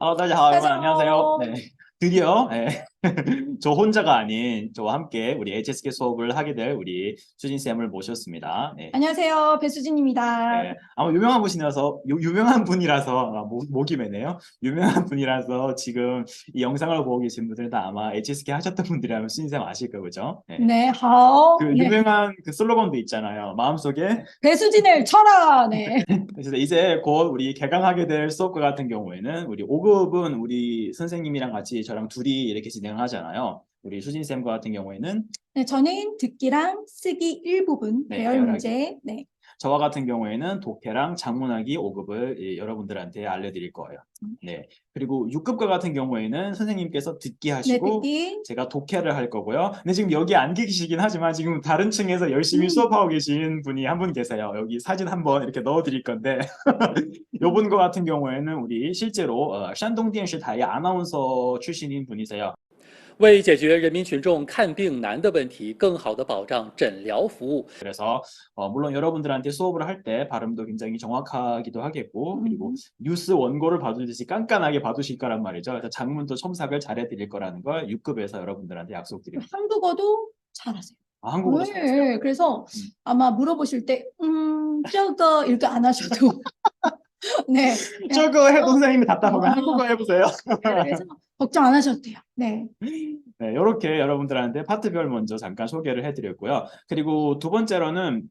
大家好, 여러분 안녕하세요. 안녕하세요. 네, 드디어 저 혼자가 아닌 저와 함께 우리 HSK 수업을 하게 될 우리 수진 쌤을 모셨습니다. 네, 안녕하세요. 배수진입니다. 아마 유명한 분이라서 목이 매네요. 유명한 분이라서 지금 이 영상을 보고 계신 분들은 다 아마 HSK 하셨던 분들이라면 수진 쌤 아실 거죠, 그죠? 네. 네, 하오. 그 네. 유명한 그 슬로건도 있잖아요. 마음속에. 배수진을 쳐라. 네. 그래서 이제 곧 우리 개강하게 될 수업과 같은 경우에는 우리 5급은 우리 선생님이랑 같이 저랑 둘이 이렇게 진행을 하잖아요. 우리 수진 쌤과 같은 경우에는 네, 저는 듣기랑 쓰기 일부분 네, 배열 배열하기. 문제. 네. 저와 같은 경우에는 독해랑 작문하기 5급을 여러분들한테 알려드릴 거예요. 네. 그리고 6급과 같은 경우에는 선생님께서 듣기 네, 하시고 듣기. 제가 독해를 할 거고요. 근데 지금 여기 안 계시긴 하지만 지금 다른 층에서 열심히 수업하고 계신 분이 한 분 계세요. 여기 사진 한번 이렇게 넣어드릴 건데 요분과 같은 경우에는 우리 실제로 샨동电视台 아나운서 출신인 분이세요. 为解决人民群众看病难的问题，更好地保障诊疗服务。 그래서 물론 여러분들한테 수업을 할 때 발음도 굉장히 정확하기도 하겠고 그리고 뉴스 원고를 봐주듯이 깐깐하게 봐주실 거란 말이죠. 그래서 장문도 첨삭을 잘해드릴 거라는 걸 6급에서 여러분들한테 약속드립니다. 한국어도 잘하세요. 한국어도 네, 잘하세요. 그래서 아마 물어보실 때, 저거 이렇게 안 하셔도. 네. 저거 선생님이 답답하면 한국어 해보세요. 그래서 걱정 안 하셔도 돼요. 네. 네, 이렇게 여러분들한테 파트별 먼저 잠깐 소개를 해드렸고요. 그리고 두 번째로는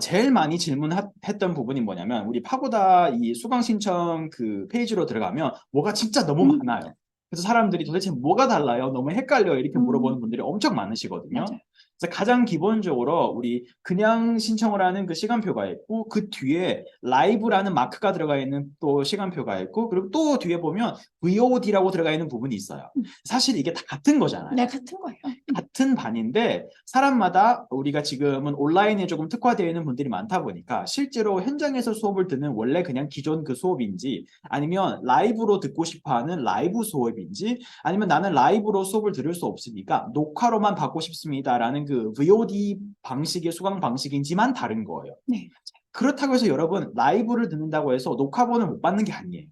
제일 많이 질문했던 부분이 뭐냐면 우리 파고다 이 수강 신청 그 페이지로 들어가면 뭐가 진짜 너무 많아요. 그래서 사람들이 도대체 뭐가 달라요? 너무 헷갈려요. 이렇게 물어보는 분들이 엄청 많으시거든요. 맞아요. 그래서 가장 기본적으로 우리 그냥 신청을 하는 그 시간표가 있고 그 뒤에 라이브라는 마크가 들어가 있는 또 시간표가 있고 그리고 또 뒤에 보면 VOD라고 들어가 있는 부분이 있어요. 사실 이게 다 같은 거잖아요. 네, 같은 거예요. 같은 반인데 사람마다 우리가 지금은 온라인에 조금 특화되어 있는 분들이 많다 보니까 실제로 현장에서 수업을 듣는 원래 그냥 기존 그 수업인지 아니면 라이브로 듣고 싶어하는 라이브 수업인지 아니면 나는 라이브로 수업을 들을 수 없으니까 녹화로만 받고 싶습니다라는 그 VOD 방식의 수강 방식인지만 다른 거예요. 네. 그렇다고 해서 여러분 라이브를 듣는다고 해서 녹화본을 못 받는 게 아니에요.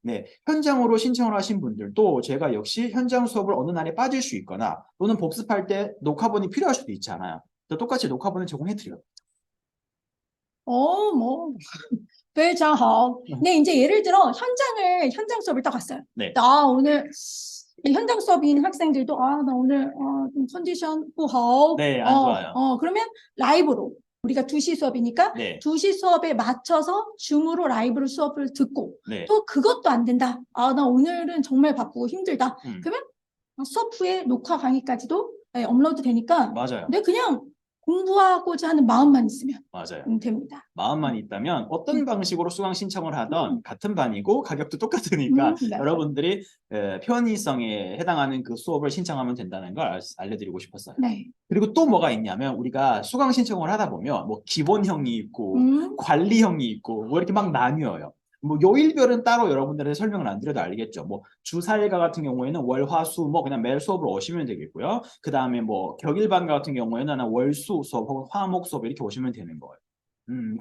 네, 현장으로 신청을 하신 분들도 제가 역시 현장 수업을 어느 날에 빠질 수 있거나 또는 복습할 때 녹화본이 필요할 수도 있잖아요. 똑같이 녹화본을 제공해드려요. 뭐, 非常好. 네, 이제 예를 들어 현장 수업을 딱 갔어요. 네. 나 오늘 이 현장 수업인 학생들도 나 오늘 좀 컨디션 不好. 네, 안 좋아요. 그러면 라이브로 우리가 2시 수업이니까 네. 2시 수업에 맞춰서 줌으로 라이브로 수업을 듣고 네. 또 그것도 안 된다. 나 오늘은 정말 바쁘고 힘들다. 그러면 수업 후에 녹화 강의까지도 업로드 되니까 맞아요. 네, 그냥 공부하고자 하는 마음만 있으면 맞아요. 됩니다. 마음만 있다면 어떤 방식으로 수강 신청을 하던 같은 반이고 가격도 똑같으니까 여러분들이 편의성에 해당하는 그 수업을 신청하면 된다는 걸 알려드리고 싶었어요. 네. 그리고 또 뭐가 있냐면 우리가 수강 신청을 하다 보면 뭐 기본형이 있고 관리형이 있고 뭐 이렇게 막 나뉘어요. 뭐 요일별은 따로 여러분들한테 설명을 안 드려도 알겠죠. 뭐 주사일과 같은 경우에는 월, 화, 수 뭐 그냥 매일 수업을 오시면 되겠고요. 그 다음에 뭐 격일반 같은 경우에는 월, 수 수업 혹은 화목 수업 이렇게 오시면 되는 거예요.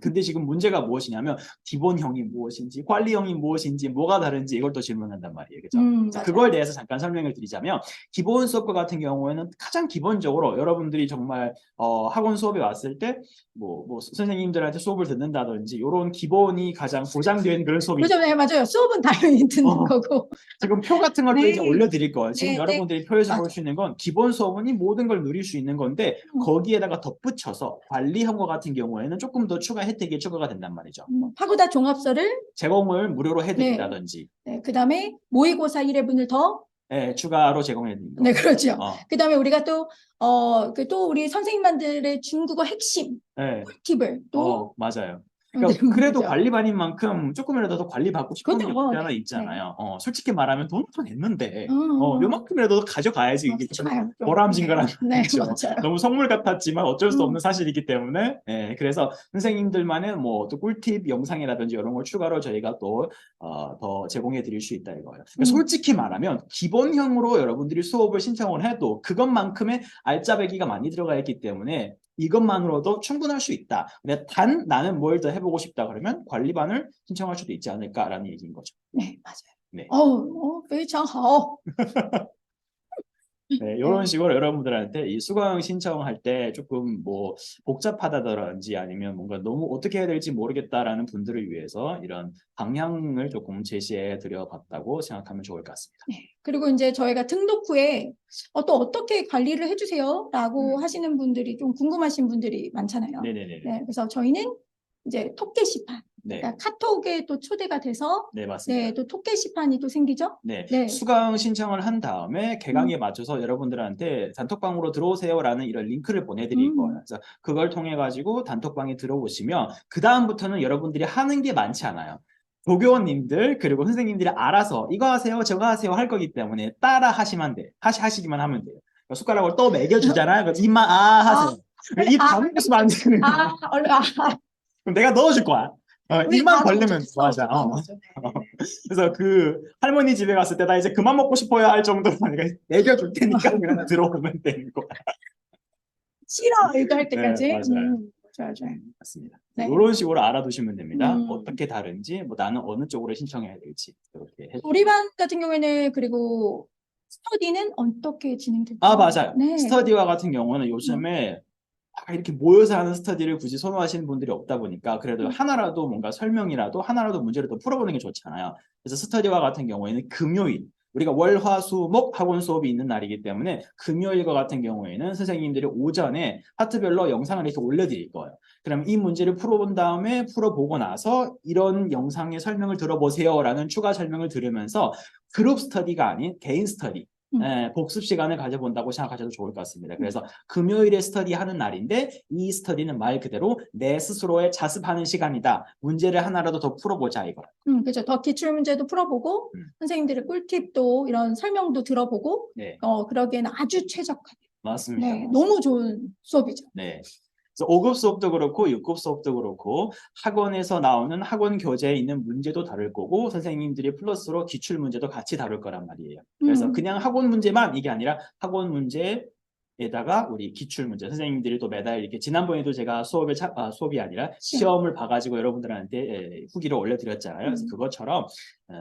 근데 지금 문제가 무엇이냐면 기본형이 무엇인지 관리형이 무엇인지 뭐가 다른지 이걸 또 질문한단 말이에요. 그죠? 그걸 대해서 잠깐 설명을 드리자면 기본 수업과 같은 경우에는 가장 기본적으로 여러분들이 정말 학원 수업에 왔을 때 뭐 선생님들한테 수업을 듣는다든지 이런 기본이 가장 보장된 그런 수업이 그죠? 네, 맞아요. 수업은 당연히 듣는 거고. 지금 표 같은 걸 또 이제 올려드릴 거예요. 지금 네, 여러분들이 표에서 볼 수 있는 건 기본 수업은 이 모든 걸 누릴 수 있는 건데 거기에다가 덧붙여서 관리형과 같은 경우에는 조금 더 추가 혜택이 추가가 된단 말이죠. 파고다 종합서를 제공을 무료로 해드린다든지 네, 그다음에 모의고사 1회분을 더 네, 추가로 제공해드립니다. 네, 그렇죠. 그다음에 우리가 또 우리 선생님들의 중국어 핵심 꿀팁을 또 맞아요. 그러니까 그래도 관리반인 만큼 조금이라도 더 관리받고 싶은 게 그것도 하나 있잖아요. 솔직히 말하면 돈을 더 냈는데 음. 요만큼이라도 더 가져가야지 이게 좋아요. 보람진거란 네, 말이죠. 맞아요. 너무 선물 같았지만 어쩔 수 없는 사실이기 때문에 그래서 선생님들만의 뭐 또 꿀팁 영상이라든지 이런 걸 추가로 저희가 또 더 제공해 드릴 수 있다 이거예요. 그러니까 솔직히 말하면 기본형으로 여러분들이 수업을 신청을 해도 그것만큼의 알짜배기가 많이 들어가 있기 때문에 이것만으로도 충분할 수 있다. 근데 단 나는 뭘 더 해보고 싶다 그러면 관리반을 신청할 수도 있지 않을까라는 얘기인 거죠. 네, 맞아요. 네. 非常好. 네, 이런 식으로 여러분들한테 이 수강 신청할 때 조금 뭐 복잡하다든지 아니면 뭔가 너무 어떻게 해야 될지 모르겠다라는 분들을 위해서 이런 방향을 조금 제시해 드려 봤다고 생각하면 좋을 것 같습니다. 네. 그리고 이제 저희가 등록 후에 또 어떻게 관리를 해주세요라고 하시는 분들이 좀 궁금하신 분들이 많잖아요. 네네네. 네, 그래서 저희는 이제 토끼 시판, 네. 그러니까 카톡에 또 초대가 돼서 네, 맞습니다. 네, 또 토끼 시판이 또 생기죠. 네, 네. 수강 신청을 한 다음에 개강에 맞춰서 여러분들한테 단톡방으로 들어오세요라는 이런 링크를 보내드릴 거예요. 그래서 그걸 통해 가지고 단톡방에 들어오시면 그 다음부터는 여러분들이 하는 게 많지 않아요. 조교원님들 그리고 선생님들이 알아서 이거 하세요, 저거 하세요 할 거기 때문에 따라 하시면 돼. 하시기만 하면 돼요. 숟가락을 또 먹여주잖아요. 그래서 입만 하세요. 입 다물고 있으면 안 되는 거야. 그럼 내가 넣어줄 거야. 입만 벌리면 맞아. 그래서 그 할머니 집에 갔을 때 나 이제 그만 먹고 싶어요 할 정도로 내가 먹여줄 테니까 그냥 들어오면 되는 거야. 싫어 이거 할 때까지. 네, 맞아요. 좋아요. 맞습니다. 네. 이런 식으로 알아두시면 됩니다. 어떻게 다른지, 뭐 나는 어느 쪽으로 신청해야 될지 이렇게 해주세요. 우리 반 같은 경우에는 그리고 스터디는 어떻게 진행될까요? 아, 맞아요. 네. 스터디와 같은 경우는 요즘에 이렇게 모여서 하는 스터디를 굳이 선호하시는 분들이 없다 보니까 그래도 하나라도 뭔가 설명이라도 하나라도 문제를 또 풀어보는 게 좋잖아요. 그래서 스터디와 같은 경우에는 금요일 우리가 월, 화, 수, 목 학원 수업이 있는 날이기 때문에 금요일과 같은 경우에는 선생님들이 오전에 파트별로 영상을 이렇게 올려드릴 거예요. 그럼 이 문제를 풀어본 다음에 풀어보고 나서 이런 영상의 설명을 들어보세요라는 추가 설명을 들으면서 그룹 스터디가 아닌 개인 스터디 복습 시간을 가져본다고 생각하셔도 좋을 것 같습니다. 그래서 금요일에 스터디 하는 날인데 이 스터디는 말 그대로 내 스스로의 자습하는 시간이다. 문제를 하나라도 더 풀어보자 이거. 그렇죠. 더 기출 문제도 풀어보고 선생님들의 꿀팁도 이런 설명도 들어보고 네. 그러기에는 아주 최적화된. 맞습니다. 네, 너무 좋은 수업이죠. 네. 그래서 5급 수업도 그렇고 6급 수업도 그렇고 학원에서 나오는 학원 교재에 있는 문제도 다룰 거고 선생님들이 플러스로 기출 문제도 같이 다룰 거란 말이에요. 그래서 그냥 학원 문제만 이게 아니라 학원 문제에다가 우리 기출 문제 선생님들이 또 매달 이렇게 지난번에도 제가 수업이 아니라 시험을 봐가지고 여러분들한테 후기를 올려드렸잖아요. 그래서 그것처럼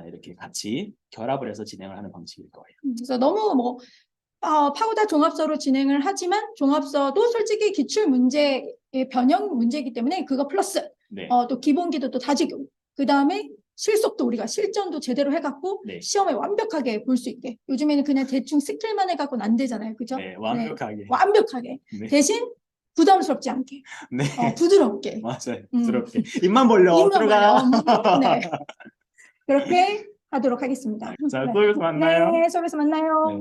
이렇게 같이 결합을 해서 진행을 하는 방식일 거예요. 그래서 너무 파고다 종합서로 진행을 하지만 종합서도 솔직히 기출 문제의 변형 문제이기 때문에 그거 플러스 네. 또 기본기도 또 다지고 그 다음에 실속도 우리가 실전도 제대로 해갖고 네. 시험에 완벽하게 볼 수 있게 요즘에는 그냥 대충 스킬만 해갖고는 안 되잖아요. 그죠? 네, 완벽하게. 네, 완벽하게. 네. 대신 부담스럽지 않게 네. 부드럽게 맞아요. 부드럽게. 입만 벌려. 입만 들어가. 벌려. 네. 그렇게 하도록 하겠습니다. 자, 수업에서 만나요. 네, 수업에서 만나요. 네.